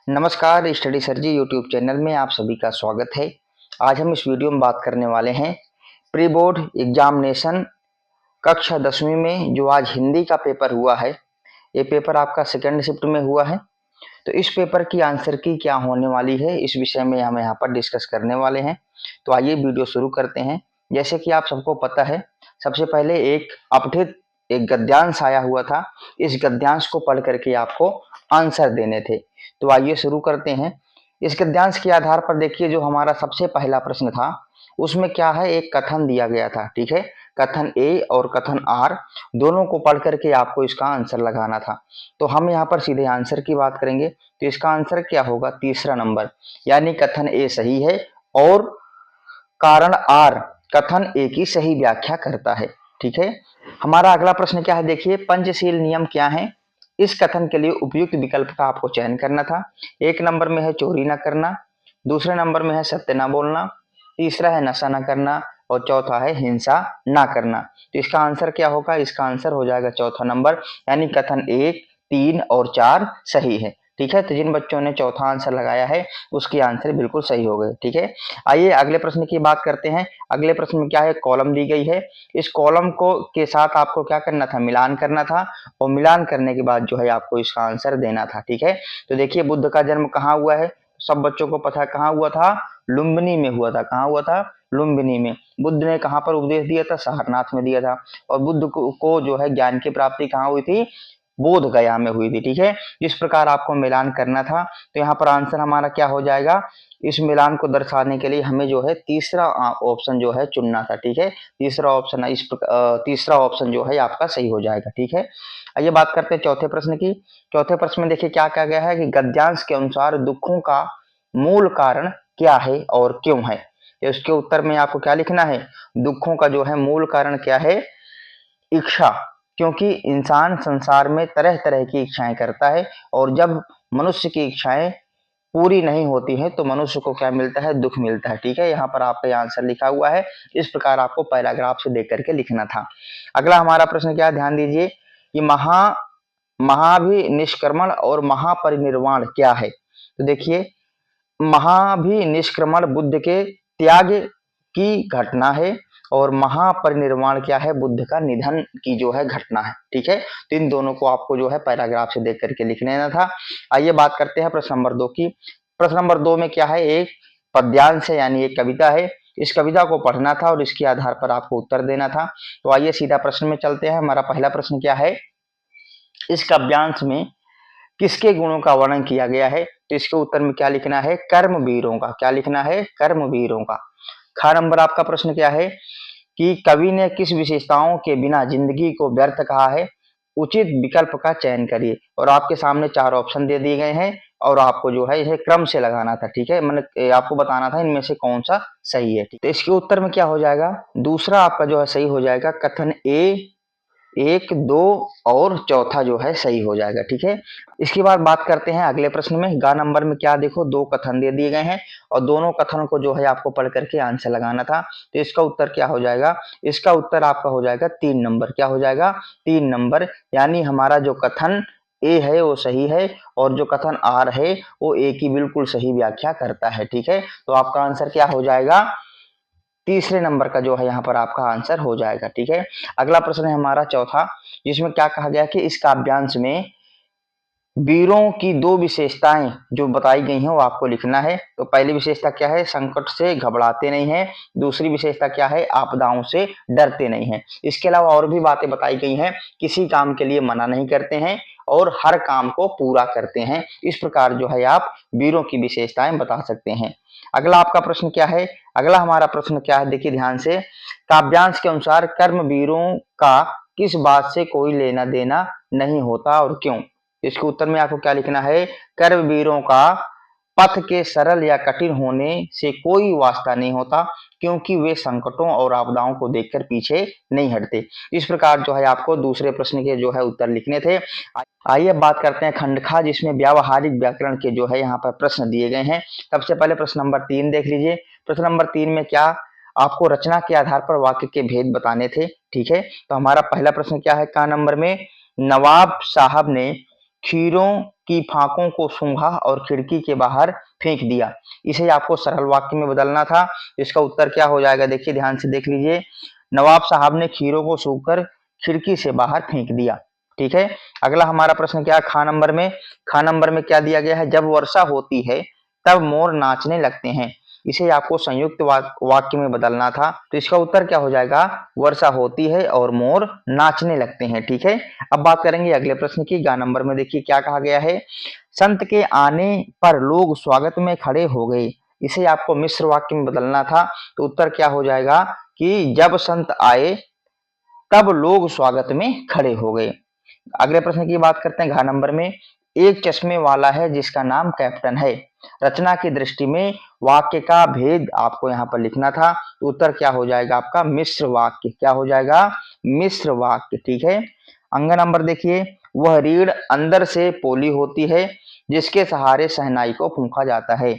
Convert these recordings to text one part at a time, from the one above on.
नमस्कार, study sir जी YouTube channel में आप सभी का स्वागत है। आज हम इस वीडियो में बात करने वाले हैं प्री बोर्ड एग्जामिनेशन कक्षा 10वीं में जो आज हिंदी का पेपर हुआ है। ये पेपर आपका सेकंड शिफ्ट में हुआ है, तो इस पेपर की आंसर की क्या होने वाली है इस विषय में हम यहाँ पर डिस्कस करने वाले हैं। तो आइए वीडियो शुरू करते हैं। जैसे कि आप सबको पता है, सबसे पहले एक अपठित एक गद्यांश आया हुआ था। इस गद्यांश को पढ़ करके आपको आंसर देने थे। तो आइए शुरू करते हैं। इस गद्यांश के आधार पर देखिए, जो हमारा सबसे पहला प्रश्न था उसमें क्या है, एक कथन दिया गया था। ठीक है, कथन ए और कथन आर दोनों को पढ़ करके आपको इसका आंसर लगाना था। तो हम यहाँ पर सीधे आंसर की बात करेंगे। तो इसका आंसर क्या होगा, तीसरा नंबर, यानी कथन ए सही है और कारण आर कथन ए की सही व्याख्या करता है। ठीक है, हमारा अगला प्रश्न क्या है, देखिए पंचशील नियम क्या है। इस कथन के लिए उपयुक्त विकल्प का आपको चयन करना था। एक नंबर में है चोरी न करना, दूसरे नंबर में है सत्य न बोलना, तीसरा है नशा न करना और चौथा है हिंसा ना करना। तो इसका आंसर क्या होगा, इसका आंसर हो जाएगा चौथा नंबर, यानी कथन 1, 3 और 4 सही है। ठीक है, तो जिन बच्चों ने चौथा आंसर लगाया है उसकी आंसर बिल्कुल सही हो गए। ठीक है, आइए अगले प्रश्न की बात करते हैं। अगले प्रश्न में क्या है, कॉलम दी गई है। इस कॉलम को के साथ आपको क्या करना था, मिलान करना था और मिलान करने के बाद जो है आपको इसका आंसर देना था। ठीक है, तो देखिए बुद्ध का जन्म कहाँ हुआ है, सब बच्चों को पता है कहाँ हुआ था, लुम्बिनी में हुआ था। कहाँ हुआ था, लुम्बिनी में। बुद्ध ने कहाँ पर उपदेश दिया था, सारनाथ में दिया था। और बुद्ध को जो है ज्ञान की प्राप्ति कहाँ हुई थी, बोध गया में हुई थी। ठीक है, इस प्रकार आपको मिलान करना था। तो यहाँ पर आंसर हमारा क्या हो जाएगा, इस मिलान को दर्शाने के लिए हमें जो है तीसरा ऑप्शन जो है चुनना था। ठीक है, तीसरा ऑप्शन तीसरा ऑप्शन जो है आपका सही हो जाएगा। ठीक है, आइए बात करते हैं चौथे प्रश्न की। चौथे प्रश्न में देखिए क्या कहा गया है कि गद्यांश के अनुसार दुखों का मूल कारण क्या है और क्यों है। तो इसके उत्तर में आपको क्या लिखना है, दुखों का जो है मूल कारण क्या है, इच्छा। क्योंकि इंसान संसार में तरह तरह की इच्छाएं करता है और जब मनुष्य की इच्छाएं पूरी नहीं होती है तो मनुष्य को क्या मिलता है, दुख मिलता है। ठीक है, यहाँ पर आपका आंसर लिखा हुआ है। इस प्रकार आपको पैराग्राफ से देख करके लिखना था। अगला हमारा प्रश्न क्या, ध्यान दीजिए कि महाभिनिष्क्रमण और महापरिनिर्वाण क्या है। तो देखिए, महाभिनिष्क्रमण बुद्ध के त्याग की घटना है और महापरिनिर्वाण क्या है, बुद्ध का निधन की जो है घटना है। ठीक है, तो इन दोनों को आपको जो है पैराग्राफ से देख करके लिख लेना था। आइए बात करते हैं प्रश्न नंबर 2 की। प्रश्न नंबर 2 में क्या है, एक पद्यांश है यानी एक कविता है। इस कविता को पढ़ना था और इसके आधार पर आपको उत्तर देना था। तो आइए सीधा प्रश्न में चलते हैं। हमारा पहला प्रश्न क्या है, इस काव्यांश में किसके गुणों का वर्णन किया गया है। तो इसके उत्तर में क्या लिखना है, कर्मवीरों का। क्या लिखना है, कर्मवीरों का। खा नंबर आपका प्रश्न क्या है कि कवि ने किस विशेषताओं के बिना जिंदगी को व्यर्थ कहा है। उचित विकल्प का चयन करिए और आपके सामने 4 ऑप्शन दे दिए गए हैं और आपको जो है इसे क्रम से लगाना था। ठीक है, मैंने आपको बताना था इनमें से कौन सा सही है। तो इसके उत्तर में क्या हो जाएगा, दूसरा आपका जो है सही हो जाएगा, कथन ए 1, 2 और चौथा जो है सही हो जाएगा। ठीक है, इसके बाद बात करते हैं अगले प्रश्न में। गा नंबर में क्या, देखो 2 कथन दे दिए गए हैं और दोनों कथनों को जो है आपको पढ़ करके आंसर लगाना था। तो इसका उत्तर क्या हो जाएगा, इसका उत्तर आपका हो जाएगा 3 नंबर। क्या हो जाएगा, 3 नंबर, यानी हमारा जो कथन ए है वो सही है और जो कथन आर है वो ए की बिल्कुल सही व्याख्या करता है। ठीक है, तो आपका आंसर क्या हो जाएगा, तीसरे नंबर का जो है यहाँ पर आपका आंसर हो जाएगा। ठीक है, अगला प्रश्न है हमारा चौथा, जिसमें क्या कहा गया कि इस काव्यांश में वीरों की 2 विशेषताएं जो बताई गई हैं वो आपको लिखना है। तो पहली विशेषता क्या है, संकट से घबराते नहीं है। दूसरी विशेषता क्या है, आपदाओं से डरते नहीं है। इसके अलावा और भी बातें बताई गई हैं, किसी काम के लिए मना नहीं करते हैं और हर काम को पूरा करते हैं। इस प्रकार जो है आप वीरों की विशेषताएं बता सकते हैं। अगला आपका प्रश्न क्या है, अगला हमारा प्रश्न क्या है, देखिए ध्यान से, काव्यांश के अनुसार कर्मवीरों का किस बात से कोई लेना देना नहीं होता और क्यों। इसके उत्तर में आपको क्या लिखना है, कर्मवीरों का पथ के सरल या कठिन होने से कोई वास्ता नहीं होता क्योंकि वे संकटों और आपदाओं को देखकर पीछे नहीं हटते। इस प्रकार जो है आपको दूसरे प्रश्न के जो है उत्तर लिखने थे। आइए बात करते हैं खंड खा, जिसमें व्यावहारिक व्याकरण के जो है यहाँ पर प्रश्न दिए गए हैं। सबसे पहले प्रश्न नंबर 3 देख लीजिए। प्रश्न नंबर 3 में क्या, आपको रचना के आधार पर वाक्य के भेद बताने थे। ठीक है। तो हमारा पहला प्रश्न क्या है का नंबर में, नवाब साहब ने खीरों की फाकों को सूंघा और खिड़की के बाहर फेंक दिया। इसे आपको सरल वाक्य में बदलना था। इसका उत्तर क्या हो जाएगा, देखिए ध्यान से देख लीजिए। नवाब साहब ने खीरों को सूंघकर खिड़की से बाहर फेंक दिया, ठीक है। अगला हमारा प्रश्न क्या है खा नंबर में, खा नंबर में क्या दिया गया है, जब वर्षा होती है तब मोर नाचने लगते हैं। इसे आपको संयुक्त वाक्य में बदलना था। तो इसका उत्तर क्या हो जाएगा, वर्षा होती है और मोर नाचने लगते हैं, ठीक है। अब बात करेंगे अगले प्रश्न की। गा नंबर में देखिए क्या कहा गया है, संत के आने पर लोग स्वागत में खड़े हो गए। इसे आपको मिश्र वाक्य में बदलना था। तो उत्तर क्या हो जाएगा कि जब संत आए तब लोग स्वागत में खड़े हो गए। अगले प्रश्न की बात करते हैं घ नंबर में, एक चश्मे वाला है जिसका नाम कैप्टन है। रचना की दृष्टि में वाक्य का भेद आपको यहाँ पर लिखना था। तो उत्तर क्या हो जाएगा आपका, मिश्र वाक्य। क्या हो जाएगा, मिश्र वाक्य, ठीक है। अंग नंबर देखिए, वह रीढ़ अंदर से पोली होती है जिसके सहारे शहनाई को फूंका जाता है।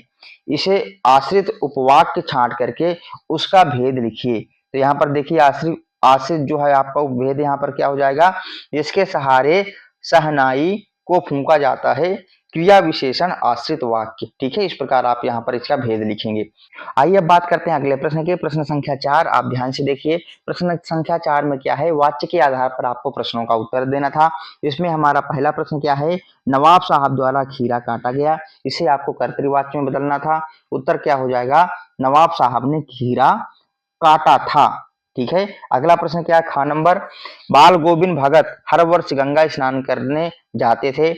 इसे आश्रित उपवाक्य छांट करके उसका भेद लिखिए। तो यहाँ पर देखिए आश्रित आश्रित जो है आपका भेद यहाँ पर क्या हो जाएगा, जिसके सहारे शहनाई को फूंका जाता है, क्रिया विशेषण आश्रित वाक्य, ठीक है। इस प्रकार आप यहाँ पर इसका भेद लिखेंगे। आइए अब बात करते हैं अगले प्रश्न के, प्रश्न संख्या 4। आप ध्यान से देखिए, प्रश्न संख्या 4 में क्या है, वाच्य के आधार पर आपको प्रश्नों का उत्तर देना था। इसमें हमारा पहला प्रश्न क्या है, नवाब साहब द्वारा खीरा काटा गया। इसे आपको कर्तृवाच्य में बदलना था। उत्तर क्या हो जाएगा, नवाब साहब ने खीरा काटा था, ठीक है। अगला प्रश्न क्या है खा नंबर, बाल गोविंद भगत हर वर्ष गंगा स्नान करने जाते थे।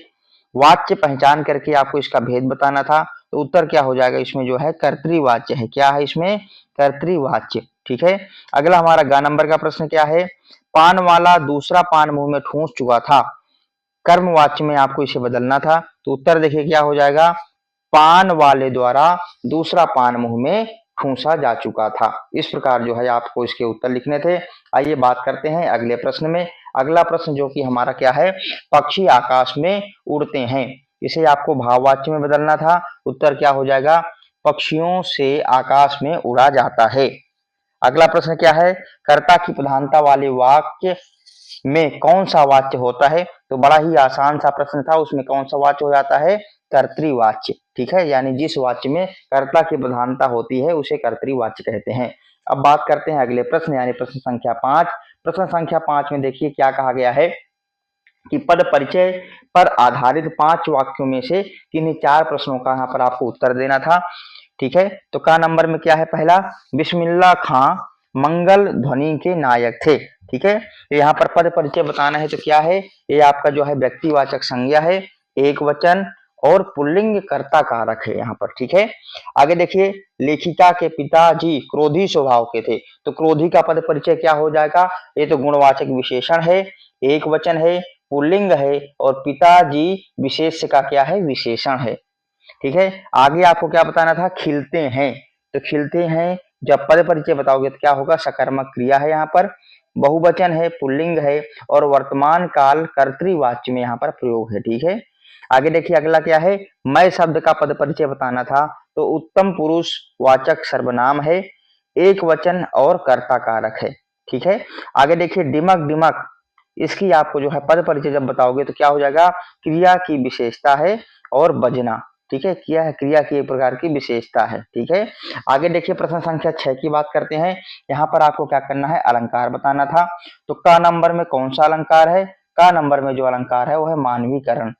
वाच्य पहचान करके आपको इसका भेद बताना था। तो उत्तर क्या हो जाएगा, इसमें जो है कर्तृवाच्य है। क्या है इसमें, कर्तृवाच्य, ठीक है। अगला हमारा ग नंबर का प्रश्न क्या है, पान वाला दूसरा पान मुंह में ठूंस चुका था। कर्मवाच्य में आपको इसे बदलना था। तो उत्तर देखिए क्या हो जाएगा, पान वाले द्वारा दूसरा पान मुंह में ठूंसा जा चुका था। इस प्रकार जो है आपको इसके उत्तर लिखने थे। आइए बात करते हैं अगले प्रश्न में। अगला प्रश्न जो कि हमारा क्या है, पक्षी आकाश में उड़ते हैं। इसे आपको भाववाच्य में बदलना था। उत्तर क्या हो जाएगा, पक्षियों से आकाश में उड़ा जाता है। अगला प्रश्न क्या है, कर्ता की प्रधानता वाले वाक्य में कौन सा वाच्य होता है। तो बड़ा ही आसान सा प्रश्न था, उसमें कौन सा वाच्य हो जाता है, कर्तृवाच्य, ठीक है। यानी जिस वाच्य में कर्ता की प्रधानता होती है उसे कर्तृवाच्य कहते हैं। अब बात करते हैं अगले प्रश्न यानी प्रश्न संख्या 5। प्रश्न संख्या 5 में देखिए क्या कहा गया है कि पद परिचय पर आधारित 5 वाक्यों में से किन्हीं 4 प्रश्नों का यहाँ पर आपको उत्तर देना था, ठीक है। तो का नंबर में क्या है, पहला, बिस्मिल्लाह खां मंगल ध्वनि के नायक थे, ठीक है। तो यहाँ पर पद परिचय बताना है। तो क्या है, ये आपका जो है व्यक्तिवाचक संज्ञा है, एक वचन और पुल्लिंग कर्ता कारक है यहाँ पर, ठीक है। आगे देखिए, लेखिका के पिताजी क्रोधी स्वभाव के थे। तो क्रोधी का पद परिचय क्या हो जाएगा, ये तो गुणवाचक विशेषण है, एक वचन है, पुल्लिंग है और पिताजी विशेष का क्या है, विशेषण है, ठीक है। आगे आपको क्या बताना था, खिलते हैं। तो खिलते हैं जब पद परिचय बताओगे तो क्या होगा, सकर्मक क्रिया है यहाँ पर, बहुवचन है, पुल्लिंग है और वर्तमान काल कर्तृवाच्य में यहाँ पर प्रयोग है, ठीक है। आगे देखिए अगला क्या है, मैं शब्द का पद परिचय बताना था। तो उत्तम पुरुष वाचक सर्वनाम है, एक वचन और कर्ता कारक है, ठीक है। आगे देखिए डिमक डिमक, इसकी आपको जो है पद परिचय जब बताओगे तो क्या हो जाएगा, क्रिया की विशेषता है और बजना, ठीक है। किया है, क्रिया की एक प्रकार की विशेषता है, ठीक है। आगे देखिए प्रश्न संख्या 6 की बात करते हैं। यहाँ पर आपको क्या करना है, अलंकार बताना था। तो का नंबर में कौन सा अलंकार है, का नंबर में जो अलंकार है वो है मानवीकरण।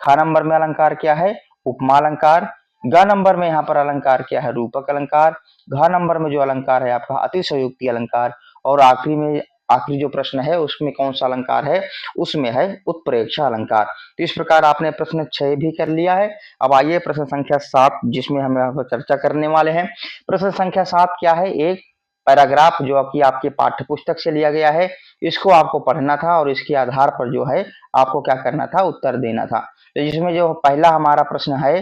खा नंबर में अलंकार क्या है, उपमा अलंकार। ग नंबर में यहाँ पर अलंकार क्या है, रूपक अलंकार। घ नंबर में जो अलंकार है आपका अतिशयोक्ति अलंकार। और आखिरी जो प्रश्न है उसमें कौन सा अलंकार है, उसमें है उत्प्रेक्षा अलंकार। तो इस प्रकार आपने प्रश्न 6 भी कर लिया है। अब आइए प्रश्न संख्या 7 जिसमें हम यहाँ पर चर्चा करने वाले हैं। प्रश्न संख्या 7 क्या है, एक पैराग्राफ जो कि आपके पाठ्य पुस्तक से लिया गया है, इसको आपको पढ़ना था और इसके आधार पर जो है आपको क्या करना था, उत्तर देना था। तो जिसमें जो पहला हमारा प्रश्न है,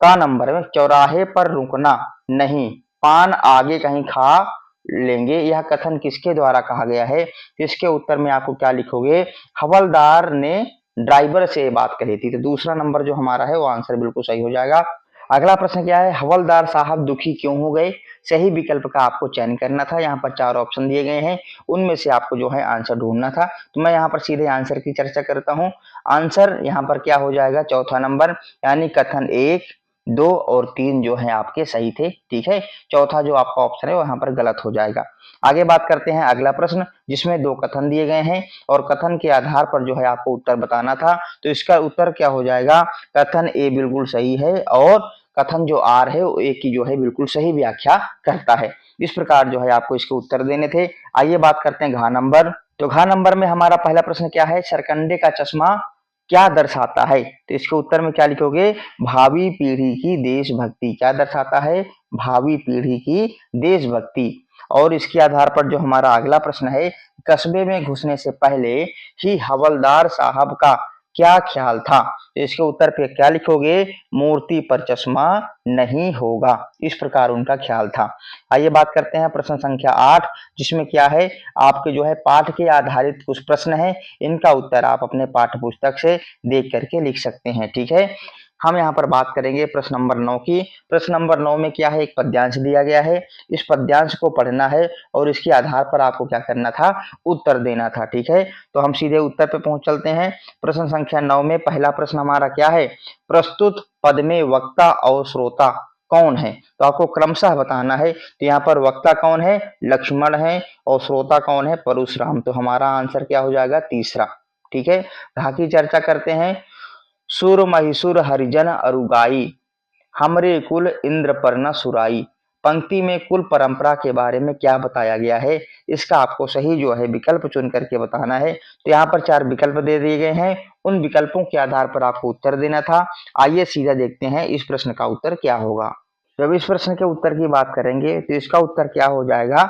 का नंबर में चौराहे पर रुकना नहीं, पान आगे कहीं खा लेंगे, यह कथन किसके द्वारा कहा गया है। इसके उत्तर में आपको क्या लिखोगे, हवलदार ने ड्राइवर से बात कही थी। तो दूसरा नंबर जो हमारा है वो आंसर बिल्कुल सही हो जाएगा। अगला प्रश्न क्या है, हवलदार साहब दुखी क्यों हो गए? सही विकल्प का आपको चयन करना था। यहाँ पर 4 ऑप्शन दिए गए हैं, उनमें से आपको जो है आंसर ढूंढना था। तो मैं यहाँ पर सीधे आंसर की चर्चा करता हूँ। आंसर यहाँ पर क्या हो जाएगा, चौथा नंबर, यानी कथन 1, 2 और 3 जो है आपके सही थे। ठीक है, चौथा जो आपका ऑप्शन है वो यहाँ पर गलत हो जाएगा। आगे बात करते हैं अगला प्रश्न, जिसमें 2 कथन दिए गए हैं और कथन के आधार पर जो है आपको उत्तर बताना था। तो इसका उत्तर क्या हो जाएगा, कथन ए बिल्कुल सही है और कथन जो आर है वो ए की जो है बिल्कुल सही व्याख्या करता है। इस प्रकार जो है आपको इसके उत्तर देने थे। आइए बात करते हैं घ नंबर। तो घ नंबर में हमारा पहला प्रश्न क्या है, सरकंडे का चश्मा क्या दर्शाता है? तो इसके उत्तर में क्या लिखोगे, भावी पीढ़ी की देशभक्ति। क्या दर्शाता है, भावी पीढ़ी की देशभक्ति। और इसके आधार पर जो हमारा अगला प्रश्न है, कस्बे में घुसने से पहले ही हवलदार साहब का क्या ख्याल था? तो इसके उत्तर पे क्या लिखोगे, मूर्ति पर चश्मा नहीं होगा। इस प्रकार उनका ख्याल था। आइए बात करते हैं प्रश्न संख्या 8, जिसमें क्या है, आपके जो है पाठ के आधारित कुछ प्रश्न है, इनका उत्तर आप अपने पाठ्य पुस्तक से देख करके लिख सकते हैं। ठीक है, हम यहाँ पर बात करेंगे प्रश्न नंबर 9 की। प्रश्न नंबर 9 में क्या है, एक पद्यांश दिया गया है, इस पद्यांश को पढ़ना है और इसके आधार पर आपको क्या करना था, उत्तर देना था। ठीक है, तो हम सीधे उत्तर पे पहुंच चलते हैं। प्रश्न संख्या 9 में पहला प्रश्न हमारा क्या है, प्रस्तुत पद में वक्ता और श्रोता कौन है? तो आपको क्रमशः बताना है। तो यहाँ पर वक्ता कौन है, लक्ष्मण है, और श्रोता कौन है, परशुराम। तो हमारा आंसर क्या हो जाएगा, तीसरा। ठीक है, बाकी चर्चा करते हैं। सुर महिषुर हरिजन अरुगाई, हमरे कुल इंद्र पर न सुराई। पंक्ति में कुल परंपरा के बारे में क्या बताया गया है? इसका आपको सही जो है विकल्प चुन करके बताना है। तो यहाँ पर 4 विकल्प दे दिए गए हैं, उन विकल्पों के आधार पर आपको उत्तर देना था। आइए सीधा देखते हैं इस प्रश्न का उत्तर क्या होगा। जब इस प्रश्न के उत्तर की बात करेंगे तो इसका उत्तर क्या हो जाएगा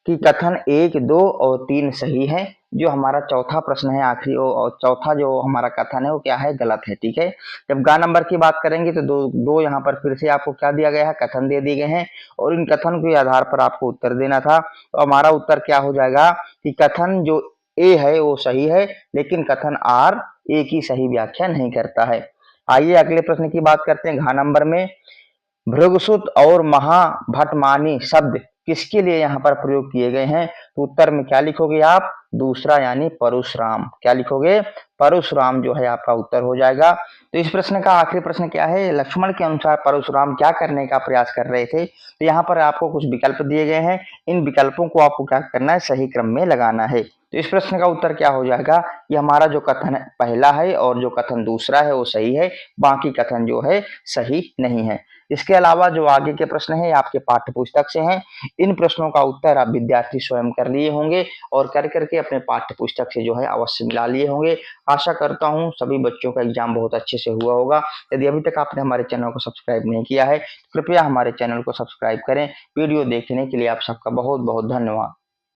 कि कथन 1, 2 और 3 सही है। जो हमारा चौथा प्रश्न है आखिरी और चौथा जो हमारा कथन है वो क्या है, गलत है। ठीक है, जब गा नंबर की बात करेंगे तो दो यहाँ पर फिर से आपको क्या दिया गया है, कथन दे दिए गए हैं और इन कथन के आधार पर आपको उत्तर देना था। तो हमारा उत्तर क्या हो जाएगा कि कथन जो ए है वो सही है, लेकिन कथन आर ए की सही व्याख्या नहीं करता है। आइए अगले प्रश्न की बात करते हैं। घ नंबर में भृगुसुत और महाभटमानी शब्द किसके लिए यहाँ पर प्रयोग किए गए हैं? तो उत्तर में क्या लिखोगे आप, दूसरा यानी परशुराम। क्या लिखोगे, परशुराम जो है आपका उत्तर हो जाएगा। तो इस प्रश्न का आखिरी प्रश्न क्या है, लक्ष्मण के अनुसार परशुराम क्या करने का प्रयास कर रहे थे? तो यहाँ पर आपको कुछ विकल्प दिए गए हैं, इन विकल्पों को आपको क्या करना है, सही क्रम में लगाना है। तो इस प्रश्न का उत्तर क्या हो जाएगा, कि हमारा जो कथन पहला है और जो कथन दूसरा है वो सही है, बाकी कथन जो है सही नहीं है। इसके अलावा जो आगे के प्रश्न है आपके पाठ्य पुस्तक से हैं, इन प्रश्नों का उत्तर आप विद्यार्थी स्वयं कर लिए होंगे और कर करके अपने पाठ्य पुस्तक से जो है अवश्य मिला लिए होंगे। आशा करता हूं सभी बच्चों का एग्जाम बहुत अच्छे से हुआ होगा। यदि अभी तक आपने हमारे चैनल को सब्सक्राइब नहीं किया है, कृपया हमारे चैनल को सब्सक्राइब करें। वीडियो देखने के लिए आप सबका बहुत बहुत धन्यवाद।